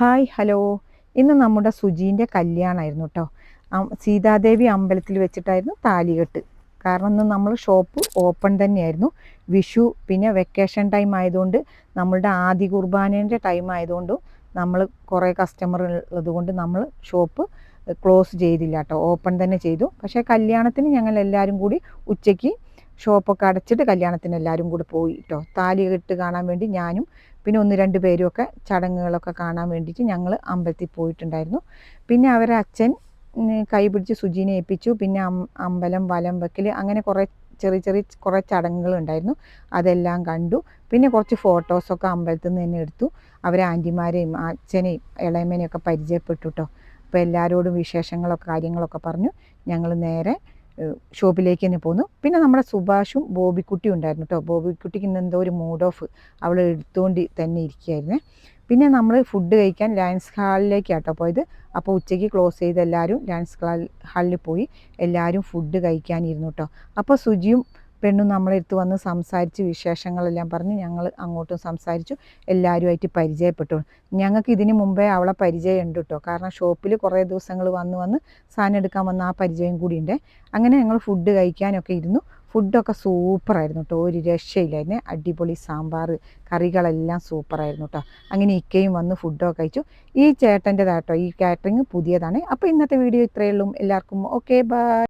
Hi hello. ഇന്ന് നമ്മുടെ സുജീൻ്റെ കല്യാണമായിരുന്നു കേട്ടോ. സീതാദേവി അമ്പലത്തിൽ വെച്ചിട്ടായിരുന്നു താലികെട്ട്. കാരണം ഇന്ന് നമ്മൾ ഷോപ്പ് ഓപ്പൺ തന്നെയായിരുന്നു. വിഷു പിന്നെ വെക്കേഷൻ ടൈം ആയതുകൊണ്ട് നമ്മളുടെ ആദ്യ കുർബാനേൻ്റെ ടൈം ആയതുകൊണ്ടും നമ്മൾ കുറേ കസ്റ്റമർ ഉള്ളത് കൊണ്ട് നമ്മൾ ഷോപ്പ് ക്ലോസ് ചെയ്തില്ല കേട്ടോ, ഓപ്പൺ തന്നെ ചെയ്തു. പക്ഷേ കല്യാണത്തിന് ഞങ്ങൾ എല്ലാവരും കൂടി ഉച്ചയ്ക്ക് ഷോപ്പൊക്കെ അടച്ചിട്ട് കല്യാണത്തിന് എല്ലാവരും കൂടി പോയി കേട്ടോ. താലികെട്ട് കാണാൻ വേണ്ടി ഞാനും പിന്നെ ഒന്ന് രണ്ട് പേരുമൊക്കെ ചടങ്ങുകളൊക്കെ കാണാൻ വേണ്ടിയിട്ട് ഞങ്ങൾ അമ്പലത്തിൽ പോയിട്ടുണ്ടായിരുന്നു. പിന്നെ അവരെ അച്ഛൻ കൈ പിടിച്ച് സുജീനെ ഏൽപ്പിച്ചു. പിന്നെ അമ്പലം വലം വെക്കൽ അങ്ങനെ കുറേ ചെറിയ ചെറിയ കുറേ ചടങ്ങുകളുണ്ടായിരുന്നു, അതെല്ലാം കണ്ടു. പിന്നെ കുറച്ച് ഫോട്ടോസൊക്കെ അമ്പലത്തിൽ നിന്ന് തന്നെ എടുത്തു. അവരെ ആൻറ്റിമാരെയും അച്ഛനെയും ഇളയമേനെയൊക്കെ പരിചയപ്പെട്ടു കേട്ടോ. അപ്പോൾ എല്ലാവരോടും വിശേഷങ്ങളൊക്കെ കാര്യങ്ങളൊക്കെ പറഞ്ഞു ഞങ്ങൾ നേരെ ഷോപ്പിലേക്ക് തന്നെ പോന്നു. പിന്നെ നമ്മുടെ സുഭാഷും ബോബിക്കുട്ടിയും ഉണ്ടായിരുന്നു കേട്ടോ. ബോബിക്കുട്ടിക്ക് ഇന്ന് എന്തോ ഒരു മൂഡ് ഓഫ്, അവൾ എടുത്തുകൊണ്ട് തന്നെ ഇരിക്കുകയായിരുന്നേ. പിന്നെ നമ്മൾ ഫുഡ് കഴിക്കാൻ ലയൺസ് ഹാളിലേക്കാണ് കേട്ടോ പോയത്. അപ്പോൾ ഉച്ചയ്ക്ക് ക്ലോസ് ചെയ്ത് എല്ലാവരും ലയൺസ് ഹാളിൽ പോയി എല്ലാവരും ഫുഡ് കഴിക്കാനിരുന്നു കേട്ടോ. അപ്പോൾ സുജിയും പെണ്ണും നമ്മളെടുത്ത് വന്ന് സംസാരിച്ച് വിശേഷങ്ങളെല്ലാം പറഞ്ഞ് ഞങ്ങൾ അങ്ങോട്ടും സംസാരിച്ചു, എല്ലാവരുമായിട്ട് പരിചയപ്പെട്ടു. ഞങ്ങൾക്ക് ഇതിന് മുമ്പേ അവളെ പരിചയം ഉണ്ട് കേട്ടോ. കാരണം ഷോപ്പിൽ കുറേ ദിവസങ്ങൾ വന്ന് സാധനം എടുക്കാൻ വന്ന ആ പരിചയം കൂടി ഉണ്ട്. അങ്ങനെ ഞങ്ങൾ ഫുഡ് കഴിക്കാനൊക്കെ ഇരുന്നു. ഫുഡൊക്കെ സൂപ്പറായിരുന്നു കേട്ടോ, ഒരു രക്ഷയില്ലായിരുന്നു. അടിപൊളി സാമ്പാർ, കറികളെല്ലാം സൂപ്പറായിരുന്നു കേട്ടോ. അങ്ങനെ ഇക്കയും വന്ന് ഫുഡൊക്കെ കഴിച്ചു. ഈ ചേട്ടൻ്റെതാട്ടോ ഈ കാറ്ററിങ് പുതിയതാണ്. അപ്പോൾ ഇന്നത്തെ വീഡിയോ ഇത്രയേ ഉള്ളൂ. എല്ലാവർക്കും ഓക്കെ ബൈ.